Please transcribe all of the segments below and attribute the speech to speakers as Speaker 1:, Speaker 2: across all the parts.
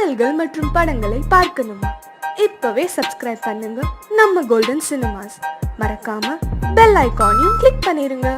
Speaker 1: பாடல்கள் மற்றும் படங்களை பார்க்கணுமா? இப்பவே சப்ஸ்கிரைப் பண்ணுங்க நம்ம கோல்டன் சினிமாஸ். மறக்காம பெல் ஐகானையும் கிளிக் பண்ணிருங்க.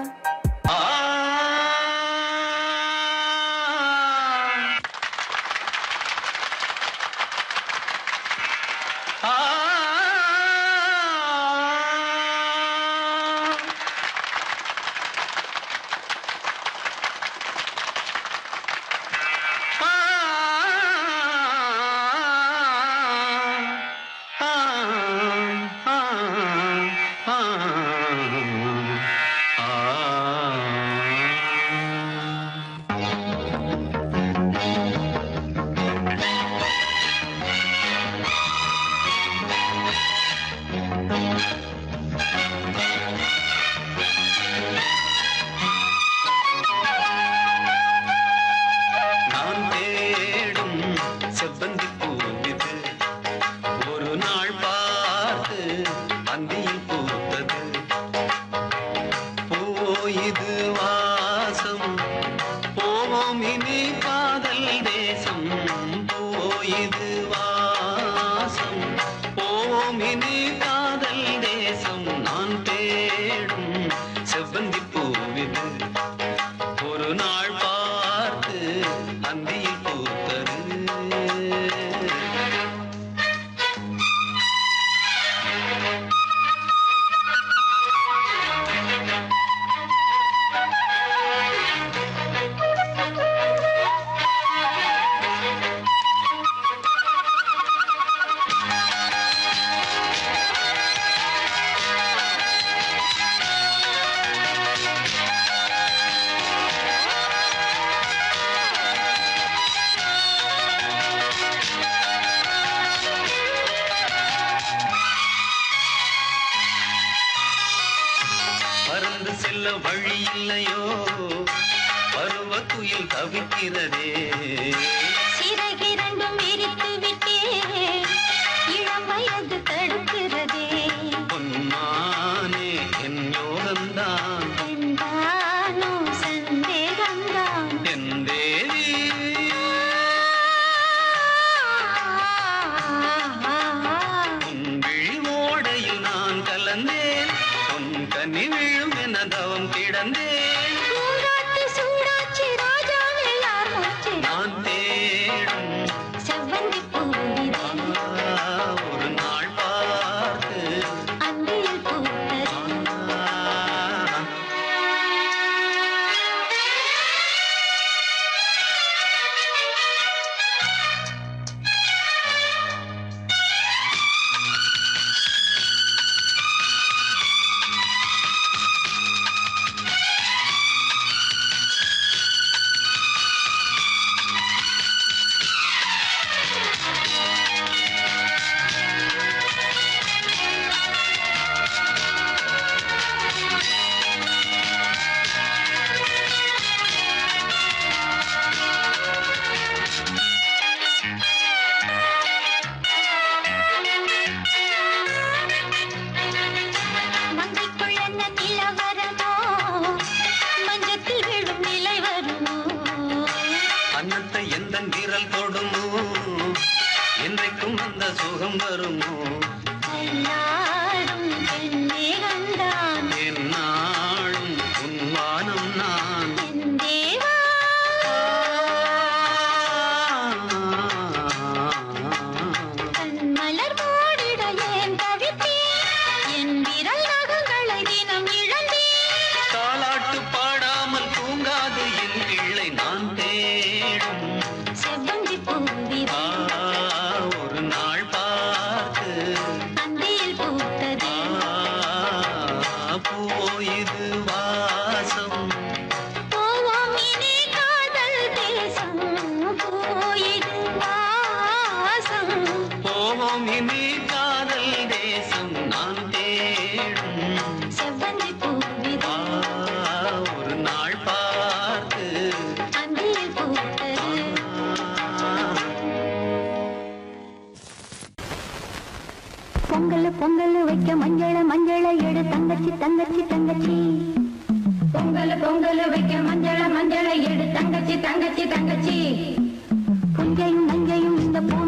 Speaker 2: செல்ல வழி இல்லையோ, பருவத்துயில் தவிக்கிறதே.
Speaker 3: சிறகிரண்டும் விரித்து விட்டே, இளம் வயது தடுக்கிறதே.
Speaker 2: பொன்மானே என் யோகந்தான்,
Speaker 3: என்றானோ சந்தேகந்தான்.
Speaker 2: என் தேவி உன் விழி ஓடையில் நான் கலந்தேன், உன் கனி விழும் என தவம் கிடந்தேன். நான் தேடும்
Speaker 3: செவ்வந்தி பூவிதே,
Speaker 2: ஒரு நாள் பார்த்து
Speaker 3: அந்தியில் பூத்தது.
Speaker 2: அன்னத்தை எந்த விரல் தொடுமோ, என்றைக்கும் அந்த சுகம் வருமோ. என்னாலும் உன்வானம் நான், தாலாட்டு பாடாமல் தூங்காது என் பிள்ளை. நான் தேடும்
Speaker 3: செவ்வந்தி பூவிதே,
Speaker 2: ஒரு நாள் பார்த்து
Speaker 3: அந்தியில் பூத்தது.
Speaker 2: பூவோ இது வாசம்,
Speaker 3: போவோம் இனி காதல் தேசம். போயிது வாசம்,
Speaker 2: போவோம் இனி காதல் தேசம். நான் தேடும்
Speaker 3: செவ்வந்தி பூவிதே,
Speaker 2: ஒரு நாள் பார்த்து
Speaker 3: அந்தியில் பூத்தது. பொங்கல் பொங்கல் வைக்க மஞ்சள மஞ்சள எடு தங்கச்சி தங்கச்சி தங்கச்சி. பொங்கல் பொங்கல் வைக்க மஞ்சள மஞ்சள எடு தங்கச்சி தங்கச்சி தங்கச்சி. புஞ்சையும் மஞ்சையும் இந்த பூ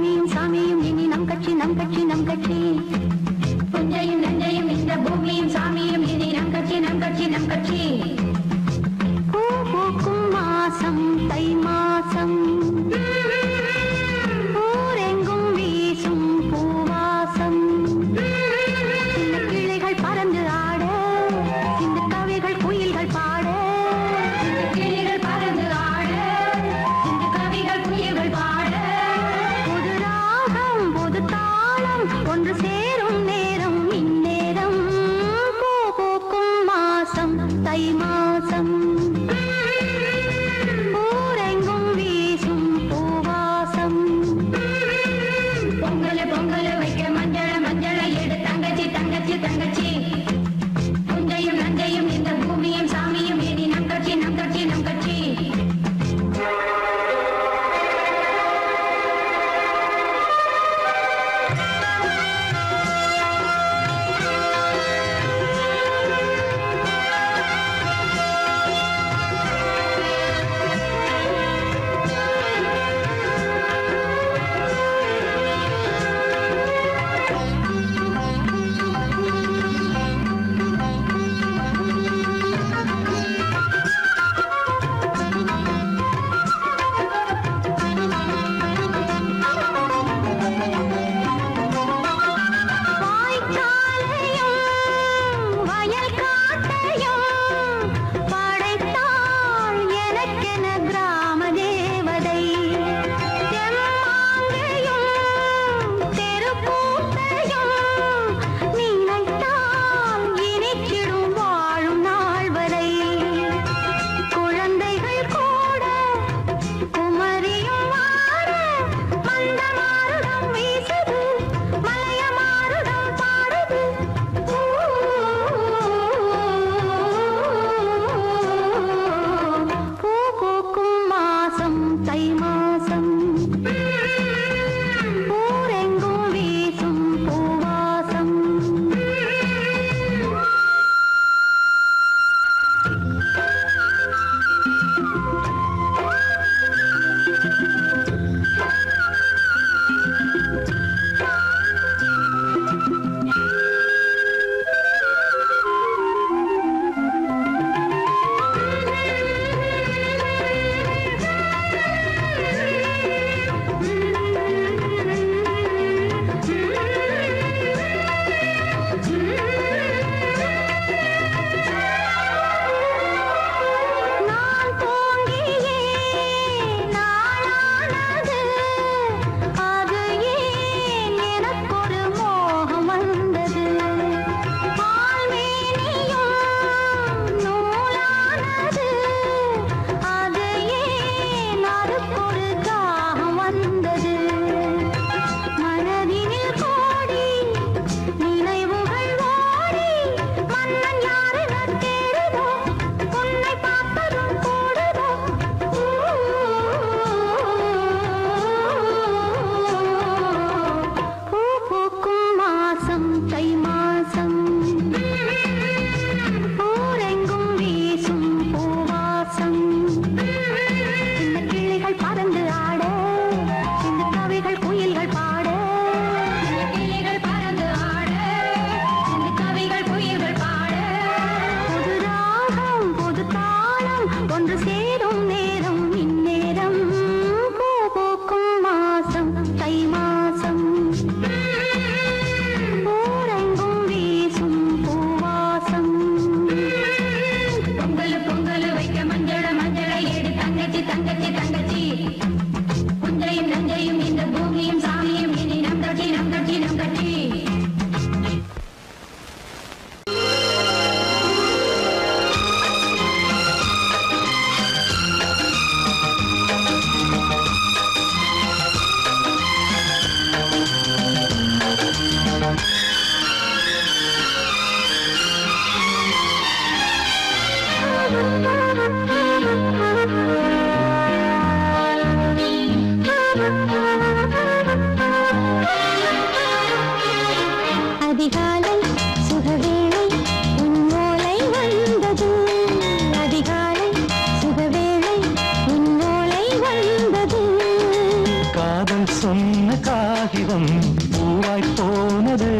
Speaker 4: சொன்ன காகிதம் பூவாய் போனது,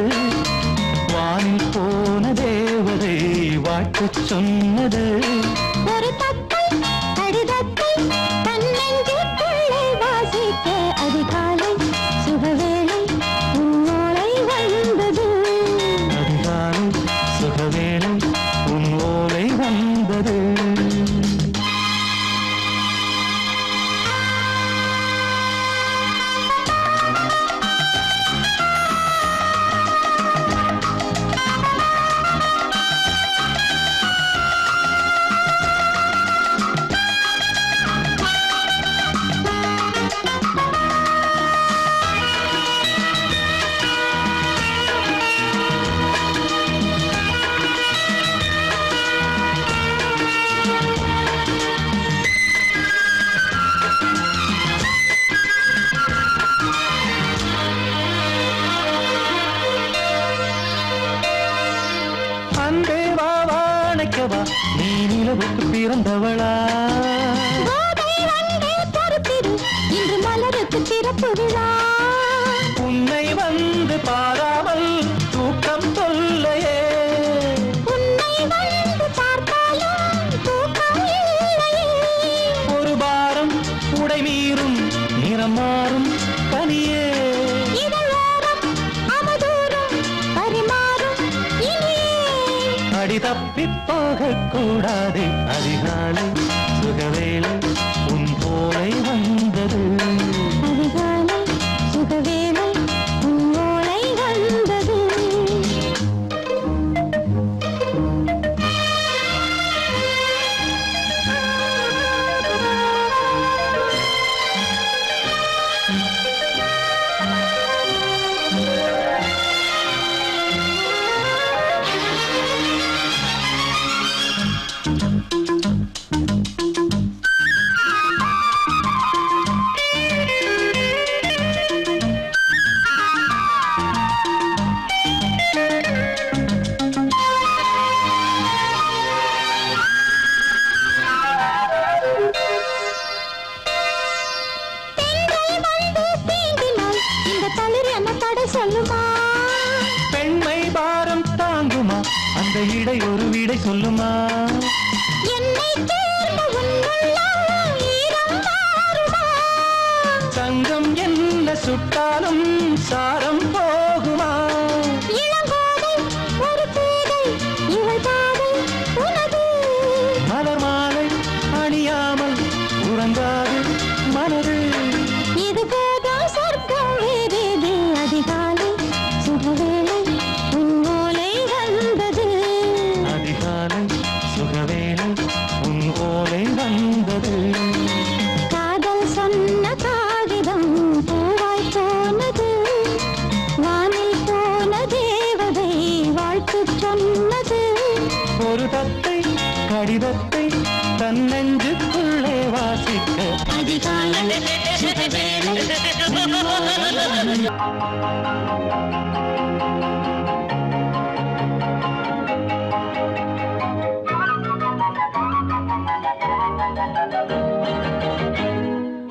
Speaker 4: வானில் போன தேவதை வாழ்த்து சொன்னது.
Speaker 3: ஒரு தத்தை கடிதத்தை தன்னெஞ்சுக்குள்ளே வாசிக்க அதிகாலை சுகவேளை உன்னோலை வந்தது.
Speaker 4: அதிகாலை சுகவேளை உன் ஓலை வந்தது. அன்பே வா வாழைக்கவா, நீ நிலவுக்கு பிறந்தவளா?
Speaker 3: கோதை வந்தே பொறுத்திரு, இன்று மலருக்கு திறப்பு விழா.
Speaker 4: உன்னை வந்து பாராமல் தூக்கம் தொல்லையே.
Speaker 3: உன்னை வந்து பார்த்தாலும் தூக்கம் இல்லையே.
Speaker 4: ஒரு பாரம் உடை மீறும் நிறம் மாறும் பனியே.
Speaker 3: இதழோரம் அமுதூரம் பரிமாறும் இனியே.
Speaker 4: அடி தப்பிப் போகக் கூடாது, அதிகாலை சுகவேளை உன் போலை வந்தது.
Speaker 3: அதிகாலை சுகவேளை உன்னோலை வந்தது. பெண்கள் வந்து தீண்டினால் இந்த தளிர் என்ன தடை சொல்லுமா?
Speaker 4: பெண்மை பாரம் தாங்குமா, அந்த இடை ஒரு விடை சொல்லுமா?
Speaker 3: என்னை தேர்ந்த உன்னுள்ளம் ஈரம் மாறுமா?
Speaker 4: சங்கம் என்ன சுட்டாலும் சாரம் போகுமா?
Speaker 3: இளங்கோதை ஒரு பேதை இவள் பாதை உனது.
Speaker 4: மலர் மாலை அணியாமல் உறங்காது மனது.
Speaker 3: இது போதும் சொர்க்கம் வேறேது. அதிகாலை சுகவேளை உன்னோலை வந்தது.
Speaker 4: அதிகாலை சுகவேளை உன் ஓலை வந்தது.
Speaker 3: காதல் சொன்ன காகிதம் பூவாய் போனது, வானில் போன தேவதை வாழ்த்து சொன்னது.
Speaker 4: ஒரு தத்தை கடிதத்தை தன்னெஞ்சுக்குள்ளே வாசிக்க
Speaker 3: அதிகாலை சுகவேளை உன்னோலை வந்தது.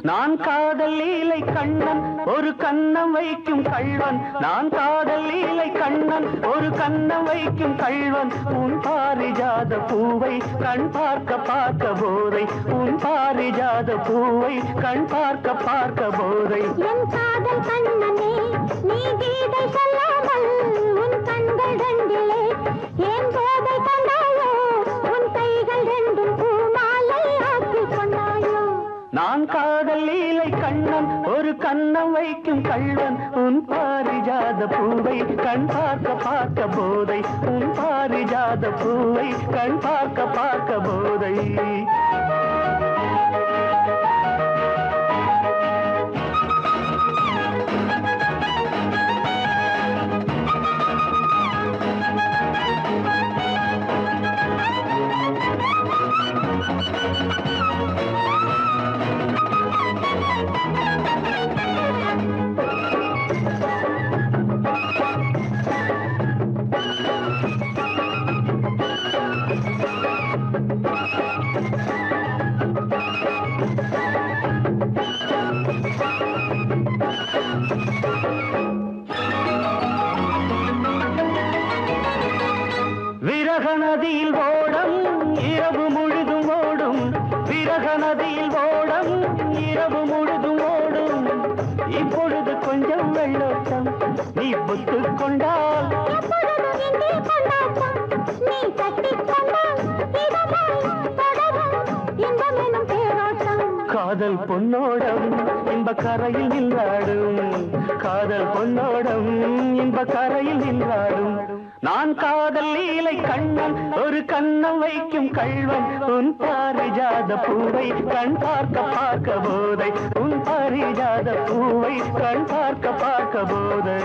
Speaker 4: நான் காதல் லீலை கண்ணன் ஒரு கண்ணம் வைக்கும் கள்வன். நான் காதல் லீலை கண்ணன் ஒரு கண்ணம் வைக்கும் கள்வன். உன் பாரிஜாத பூவை கண் பார்க்க பார்க்க போதை. உன் பாரிஜாத பூவை கண் பார்க்க பார்க்க போதை.
Speaker 3: என் காதல் கண்ணனே நீ கீதை சொல்லாமல் உன் கண்கள் ரெண்டிலே ஏன் போதை கொண்டாயோ? உன் கைகள் ரெண்டும் பூமாலை ஆக்கிக் கொண்டாயோ?
Speaker 4: நான் காதல் லீலை கண்ணன் ஒரு கண்ணம் வைக்கும் கள்வன். உன் பாரிஜாத பூவை கண் பார்க்க பார்க்க போதை. உன் பாரிஜாத பூவை கண் பார்க்க பார்க்க போதை. நதியில் ஓடம் இரவு முழுதும் ஓடும் விரக நதியில் ஓடம் இரவு முழுதும் ஓடும் இப்பொழுது கொஞ்சம் வெள்ளோட்டம் நீ புத்துக் கொண்டால்
Speaker 3: எப்பொழுதும் இங்கே கொண்டாட்டம் நீ கட்டிக் கொண்டால் இதமாய் தொடரும் இன்பமெனும் தேரோட்டம்
Speaker 4: காதல் பொன்னோடம் இன்ப கரையில் நின்றாடும் காதல் பொன்னோடம் இன்ப கரையில் நின்றாடும் நான் காதல் லீலை கண்ணன் ஒரு கண்ணம் வைக்கும் கள்வன் உன் பாரிஜாத பூவை கண் பார்க்க பார்க்க போதை உன் பாரிஜாத பூவை கண் பார்க்க பார்க்க போதை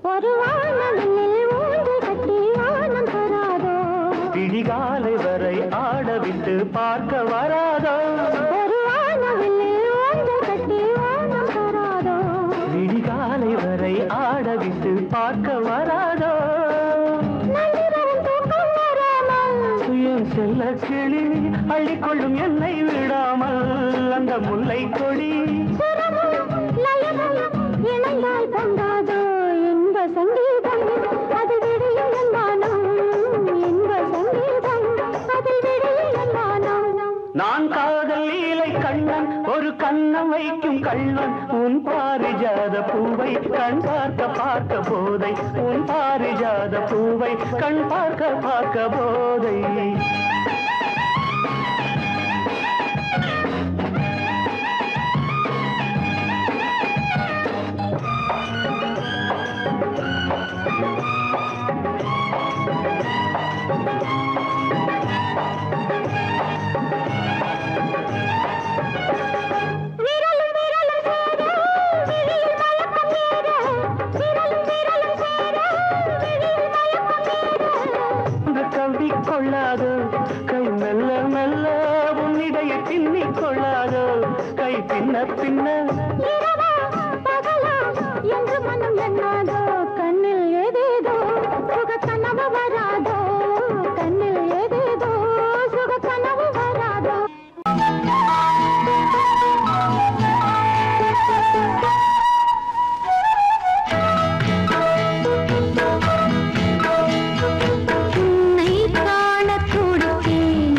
Speaker 3: ஒரு வானவில் ஊஞ்சல் கட்டி வானம் தராதோ
Speaker 4: விடிகாலை வரை ஆடவிட்டு பார்க்க வராதோ
Speaker 3: ஒரு வானவில் ஊஞ்சல் கட்டி வானம் தராதோ
Speaker 4: விடிகாலை வரை ஆடவிட்டு பார்க்க வராதோ
Speaker 3: நள்ளிரவும் தூக்கம் வராமல்
Speaker 4: என் செல்ல கிளி அள்ளிக்கொள்ளும் என்னை விடாமல் அந்த முல்லை கொடி
Speaker 3: சுரமும் லயமும் இணையாய் பொங்காதோ இன்ப சங்கீதம் அது விடியும் என் வானம் இன்ப சங்கீதம் அதில் விடியும் என் வானம்
Speaker 4: நான் காதல் லீலை கண்ணன் ஒரு கண்ணம் வைக்கும் கள்வன் உன் பாரிஜாத பூவை கண் பார்க்க பார்க்க போதை உன் பாரிஜாத பூவை கண் பார்க்க பார்க்க போதை
Speaker 3: விரலும் விரலும் சேர விழியில் மயக்கம் ஏற விரலும் விரலும் சேர விழியில் மயக்கம் ஏற
Speaker 4: கவி கொள்ளாதோ கை மெல்ல மெல்ல உன்னிடைய பின்னிக் கொள்ளாதோ கை பின்ன பின்ன
Speaker 3: இரவா பகலா என்று மனம் எண்ணாதோ கண்ணில் ஏதேதோ சுக கனவு வராதோ கண்ணில் ஏதேதோ சுக கனவு வராதோ உன்னை காணத் துடித்தேன்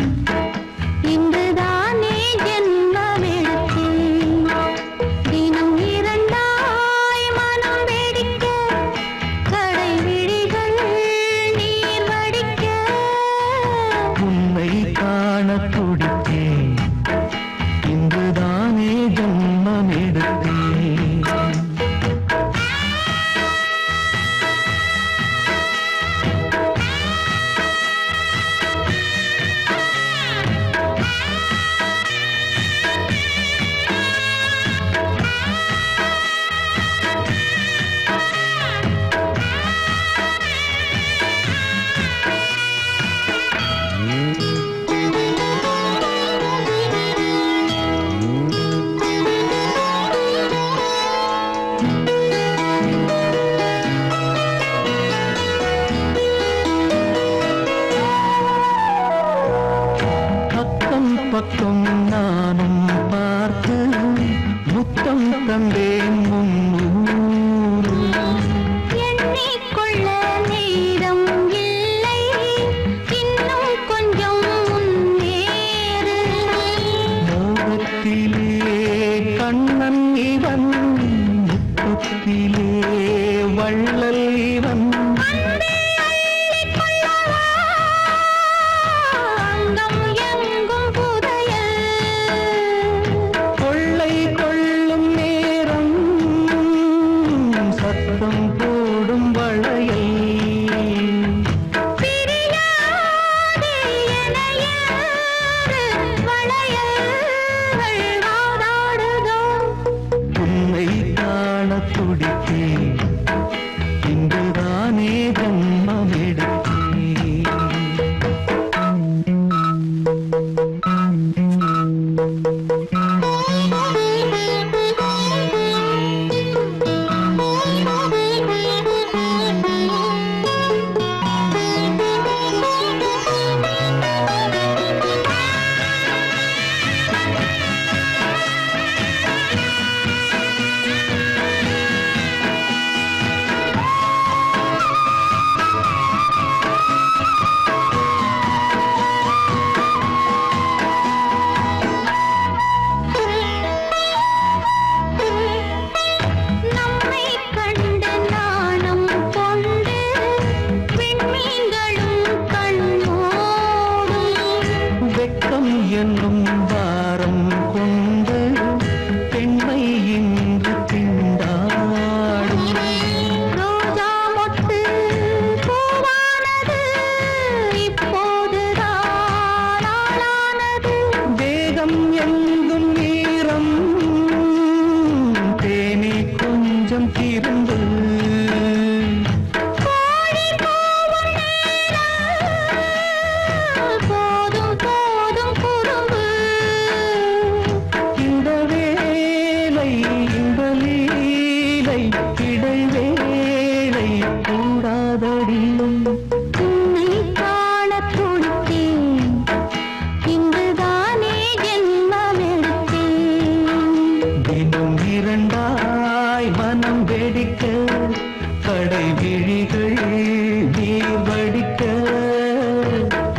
Speaker 3: இன்றுதானே ஜென்மமெடுத்தேன் தினம் இரண்டாய் மனம் வெடிக்க கடை விழிகள் நீர் வடிக்க
Speaker 4: உன்னை காண துடித்தேன் இன்றுதானே ஜன்மம் எடுத்தேன் பக்கம் பக்கம் நானும் பார்த்து முத்தம் தந்தேன் முன்னூறு
Speaker 3: எண்ணிக்கொள்ள நேரம் இல்லை இன்னும் கொஞ்சம் முன்னேறு
Speaker 4: மோகத்திலே கண்ணன் இவன் முத்தத்திலே வள்ளல் இவன்
Speaker 3: அங்கம் எங்கும் புதையல் உன்னை காணத் துடித்தேன், இங்குதானே ஜென்மமெடுத்தேன்.
Speaker 4: தினம் இரண்டாய் மனம் வெடிக்க, கடை விழிகள் நீர் வடிக்க.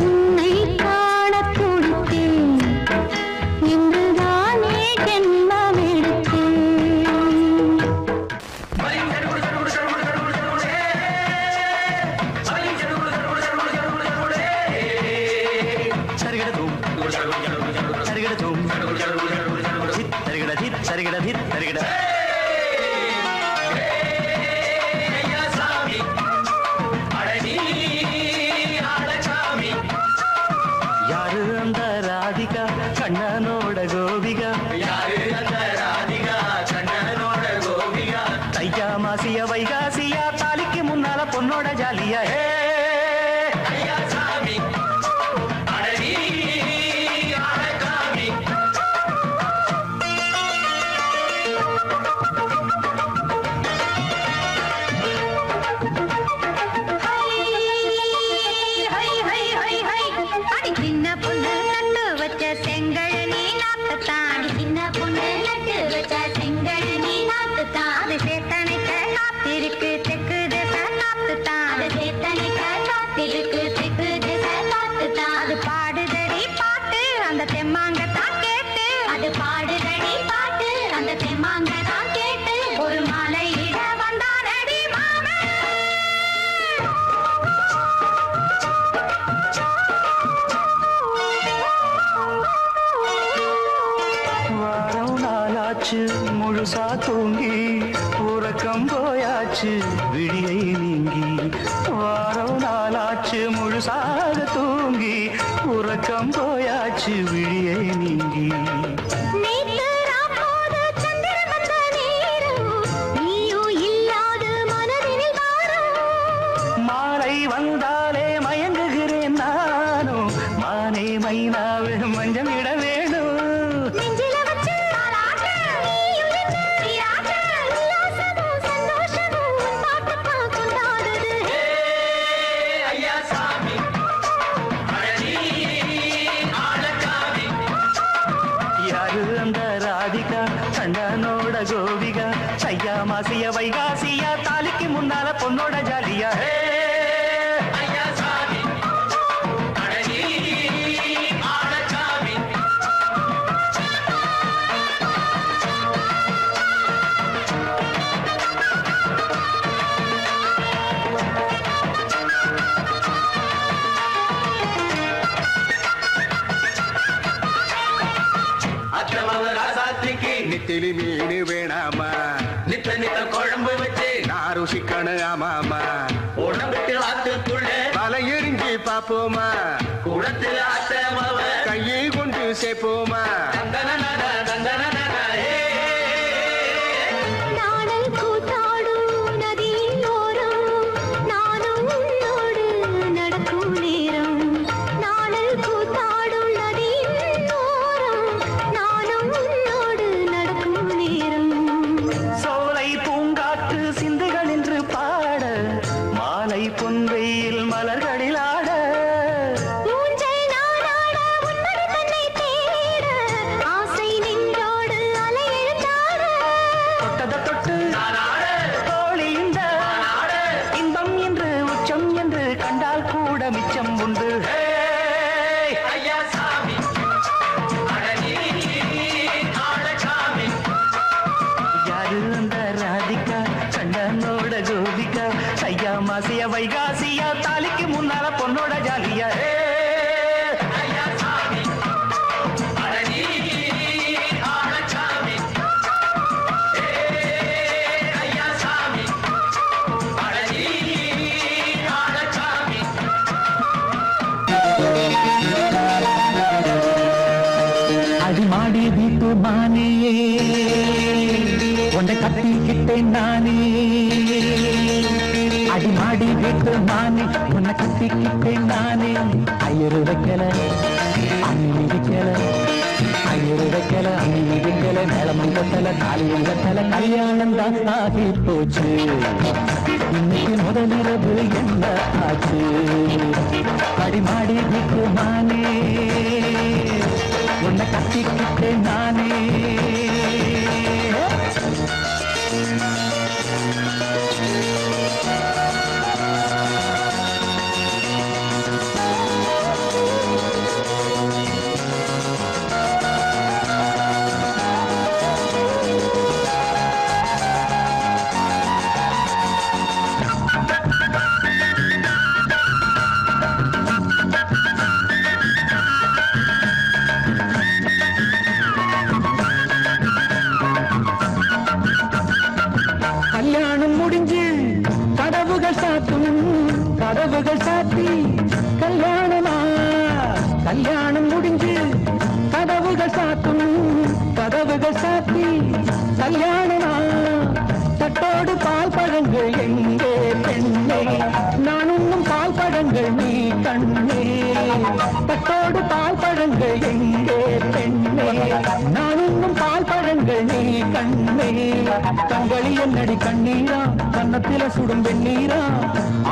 Speaker 3: உன்னை காணத் துடித்தேன், இங்குதானே ஜென்மமெடுத்தேன்.
Speaker 4: சரிகடதும் சரிகடதும் சித் சரிகட சித் சரிகட சித் சரிகட. யாரு அந்த ராதிகா கண்ணனோட கோபிகா? தையா மாசிய வைகாசியா, தாலிக்கு முன்னால பொண்ணோட ஜாலியா.
Speaker 3: அடி சின்ன பொண்ணு நட்டு வச்ச செங்கழனி நாட்டுத்தான். சின்ன பொண்ணு நட்டு வச்ச செங்கழனி நாட்டுத்தான். அது சேத்தனைக்க காத்திருக்கு தெற்கு திசை நாட்டுத்தான். அது சேத்தனைக்க காத்திருக்கு தெற்கு திசை நாட்டுத்தான். அது பாடுதடி பாட்டு அந்த தெம்மாங்கத்தான் கேட்டு. அது பாடுதடி பாட்டு அந்த தெம்மாங்கத்தான் கேட்டு. ஒரு மாலையிட வந்தானடி மாமன்.
Speaker 4: வாரம் நாளாச்சு முழுசா தூங்கி, உறக்கம் போயாச்சு விழியை நீங்கி. வாரம் நாளாச்சு முழுசாக தூங்கி, உறக்கம் போயாச்சு விழியை நீங்கி.
Speaker 3: நேத்து ராப்போது சந்திரன் வந்த நேரம், நீயும் இல்லாத மனதினில் வாரம்.
Speaker 4: மாலை வந்தாலே மயங்குகிறேன் நானும், மானே மைனாவே மஞ்சம் இட வேணும்.
Speaker 3: நெஞ்சில வச்சு தாலாட்ட, நீயும் நின்னு நீராட்ட. உல்லாசமும் சந்தோஷமும் உன் பாட்டுத்தான் கொண்டாடுது.
Speaker 4: யாரு அந்த ராதிகா கண்ணனோட கோபிகா? தையா மாசிய வைகாசியா, தாலிக்கு முன்னால பொண்ணோட ஜாலியா.
Speaker 5: நெத்திலி மீன் வேணாமா,
Speaker 2: நித்த நித்த குழம்பு வச்சு
Speaker 5: நான் ருசிக்கணும் ஆமாமா.
Speaker 2: உடம்புக்கு ஆத்துக்குள்ள
Speaker 5: வலை எரிஞ்சு பாப்போமா,
Speaker 2: குளத்துல ஆத்தமவ
Speaker 5: கையை கொண்டு சேர்ப்போமா.
Speaker 2: தந்தனனன தந்தனனன
Speaker 3: நாடல் கூத்தாடும் நதியின் ஓரம், நானும் உன்னோடு நடக்கும் நேரம். நாடல் கூத்தாடும் நதியின் ஓரம், நானும் உன்னோடு நடக்கும் நேரம்.
Speaker 4: சோலை பூங்காற்று சிந்துகள் என்று பாட, மாலை பொன்வெயில் மலர்களில் ஆட.
Speaker 3: ஊஞ்சல் நானாட உன்மடி தன்னை தேட, ஆசை நெஞ்சோடு அலை எழுந்தாட.
Speaker 4: தொட்டத தொட்டு தோழி இந்த இன்பம் என்று உச்சம் என்று கண்டால் கூட மிச்சம் உண்டு.
Speaker 2: ஐயா சாமி அடனி ஆளசாமி.
Speaker 4: யாரு அந்த ராதிகா கண்ணனோட கோபிகா? தையா மாசிய வைகாசியா, தாலிக்கு முன்னால பொண்ணோட ஜாலியா.
Speaker 2: ஐயா சாமி அடனி ஆளசாமி. ஐயா சாமி அடனி ஆளசாமி.
Speaker 4: அடிமாடி வீட்டு மானே, உன்னை கட்டிக்கிட்டேன் நானே. அடிமாடி வீட்டு மானே, உன்னை கட்டிக்கிட்டேன் நானே. ஐயரு வைக்கல அம்மி வைக்கல, ஐயரு வைக்கல அம்மி வைக்கல, மேளமங்க கட்டல தாலியும் கட்டல கல்யாணம் தான் ஆகி போச்சு இன்னைக்கு முதலிரவு என்ன ஆச்சு அடிமாடி வீட்டு மானே உன்னை கட்டிக்கிட்டேன் நானே கல்யாணம் முடிஞ்சு கதவுகள் சாத்தும் கதவுகள் சாத்தி கல்யாணமா கல்யாணம் முடிஞ்சு கதவுகள் சாத்தும் கதவுகள் சாத்தி கல்யாணமா தட்டோடு பால் பழங்கள் எங்கே பெண்ணே நான் உண்ணும் பால் பழங்கள் நீ கண்ணே தட்டோடு பால் பழங்கள் எங்கே பெண்ணே நான் உண்ணும் பால் பழங்கள் நீ கண்ணே கண்களி என்னடி கண்ணீரா கன்னத்தில சுடும் வெண்ணீரா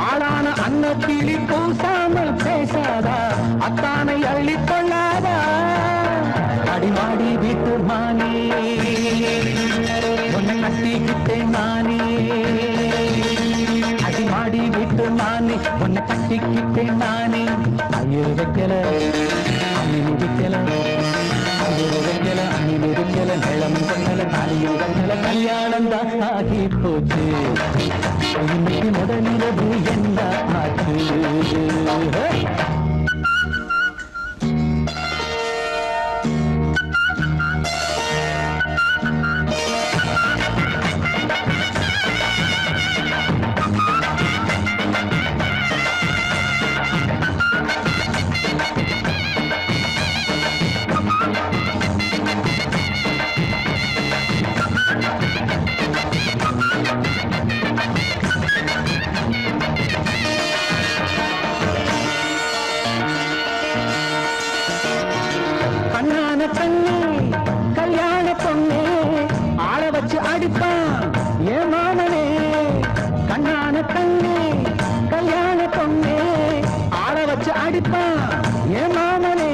Speaker 4: ஆளான அன்னக்கிளி பூசாமல் பேசாதா அத்தானை அள்ளிக் கொள்ளாதா அடிமாடி வீட்டு மானே உன்னை கட்டிக்கிட்டேன் நானே அடிமாடி வீட்டு மானே உன்னை கட்டிக்கிட்டேன் நானே ஐயோ வைக்கல அணிலு வைக்கல ஐயோ வைக்கல அணிலு வைக்கல நிலம் கொண்டல தாலியும் கண்டல கல்யாணம் தான் ஆகி போச்சு இன்னைக்கு முதலிரவு என்ன ஆச்சு கண்ணான கண்ணே கல்யாண பொண்ணே ஆள வச்சு அடிப்பான் ஏன் மாமனே கண்ணான கண்ணே கல்யாண பொண்ணே ஆள வச்சு அடிப்பான் ஏன் மாமனே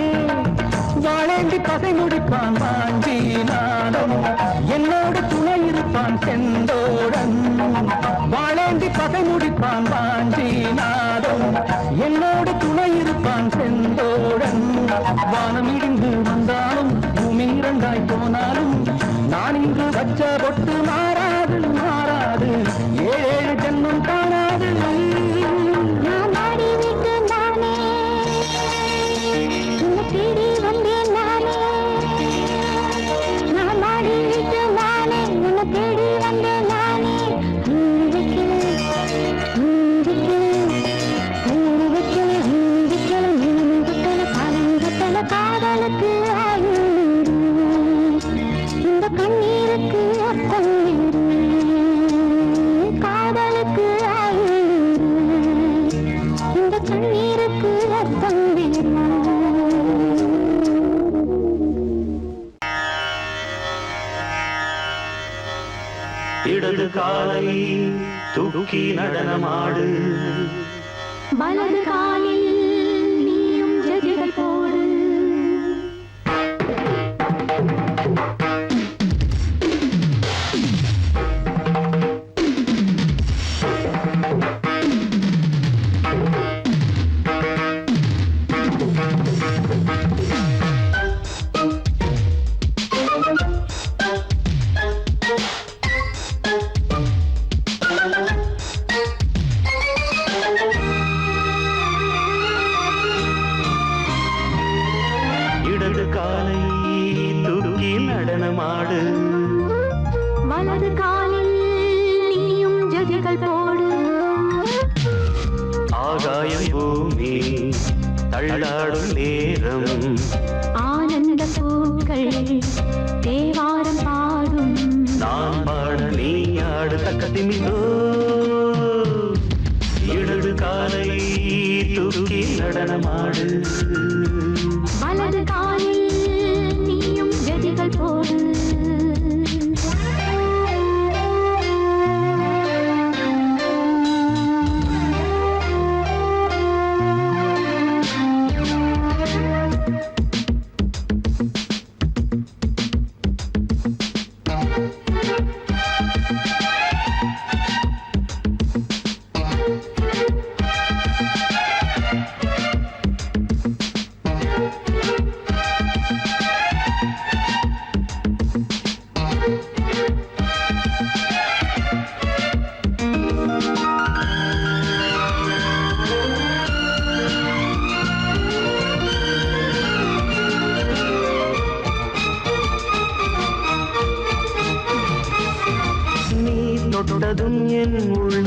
Speaker 4: வாழேந்தி பகை முடிப்பான் வாஞ்சி நாடம் என்னோடு துணை இருப்பான் செந்தோடன் வாழேந்தி பகை முடிப்பான் வாஞ்சி நாடம் என்னோடு துணை இருப்பான் செந்தோடன் வானம் இடிந்து வந்தாலும் பூமி இரண்டாய் போனாலும் நான் இங்கு வச்ச பொட்டு மாறாது மாறாது ஏழு ஜென்மம் காணாது
Speaker 3: நான் ஆடி விட்டு நானே உன்னை தேடி வந்தேன் நானே நான் ஆடி விட்டு நானே உன்னை தேடி வந்தேன் நானே காதலுக்கு இந்த கண்ணீருக்கு அர்த்தம் காதலுக்கு இந்த கண்ணீருக்கு அர்த்தம்
Speaker 4: இடது காலை தூக்கி நடனமாடு
Speaker 3: வலது காலில் நீயும் ஜதிகள் போடு
Speaker 4: இடது காலை தூக்கி நடனமாடு
Speaker 3: வலது காலில் நீயும் ஜதிகள் போடு
Speaker 4: ஆகாயம் பூமி தள்ளாடும் நேரம்
Speaker 3: ஆனந்த பூக்கள் தேவாரம் பாடும்
Speaker 4: நான் பாட நீ ஆடு தக்கத்திமிதோ இடது காலை தூக்கி நடனமாடு
Speaker 3: வலது காலில் நீயும் ஜதிகள் போடு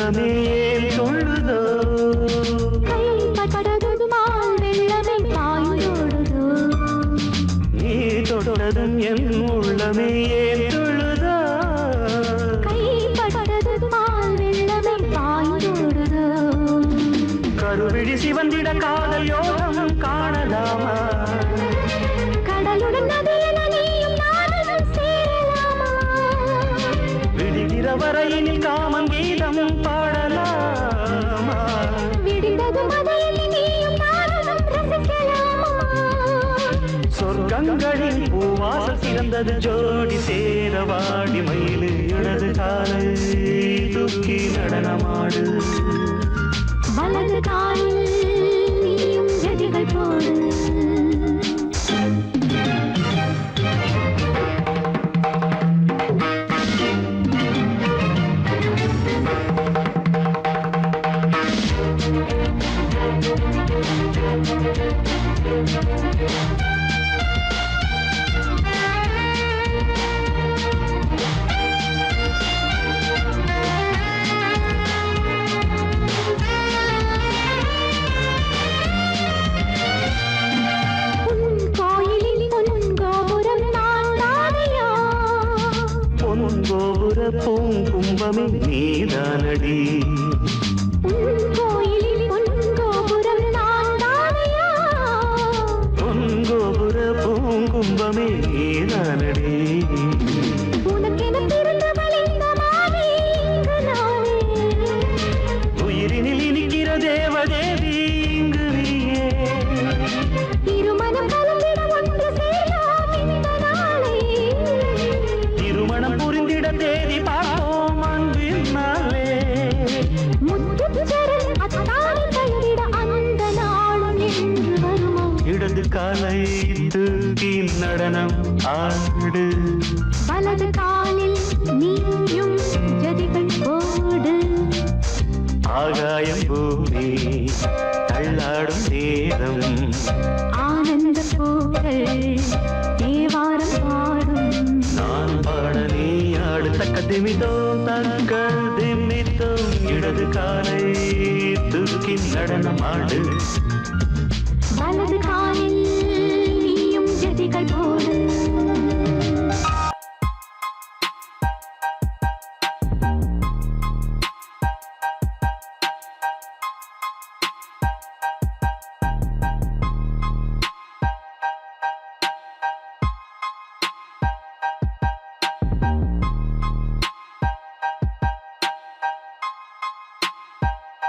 Speaker 4: உள்ளமே ஏன் சொல்லுதோ
Speaker 3: கைப்பட்டதுமால் வெள்ளமே பாய்ந்தோடுதோ
Speaker 4: நீ தொடரும் என் உள்ளமே ஏன் சொல்லுதோ
Speaker 3: கைப்பட்டதுமால் வெள்ளமே பாய்ந்தோடுதோ
Speaker 4: கருவிழி சிவந்திட காதல் யோகம் காணலாமா
Speaker 3: கடலுடன் நதியில் நீயும் நானும் சேரலாமா
Speaker 4: விடுகிற வரையினில் காமன் கீதம் பாடலாமா
Speaker 3: விடிந்தது மதையில் நீயும் நானும் ரசிக்கலாமா
Speaker 4: சொர்க்கங்களின் பூவாசல் சிறந்தது ஜோடி சேரவாடி மயிலு இடது காலை தூக்கி நடனமாடு
Speaker 3: வலது காலில் நீயும் ஜதிகள் போடு
Speaker 4: பொன்கோபுர பூங்கும்பமே நீதானடி
Speaker 3: கோயிலில் பொன்கோபுரம் நான் தானையா
Speaker 4: பொன்கோபுர பூங்கும்பமே நீதானடி
Speaker 3: உனக்கென பிறந்தவள் இந்த மாமி இங்கு நானே
Speaker 4: உயிரினில் இனிக்கிற தேவதேவி இங்கு நீயே
Speaker 3: திருமணம் கலந்திட ஒன்று சேரலாம் இந்த நாளே
Speaker 4: திருமணம் புரிந்திட தேதி பார்ப்போம் அன்பினாலே
Speaker 3: முத்துச்சரல் அத்தானை தழுவிட அந்த நாளும் என்று வருமோ
Speaker 4: இடது காலை தூக்கி நடனம் ஆடு
Speaker 3: வலது காலில் நீயும் ஜதிகள் போடு
Speaker 4: ஆகாயம் பூமி தள்ளாடும் நேரம்
Speaker 3: ஆனந்த பூக்கள் தேவாரம் பாடும்
Speaker 4: நான் பாட நீ ஆடு தக்க திமித்தோம் தங்கள் திமித்தோம் இடது காலை தூக்கி நடனம் ஆடு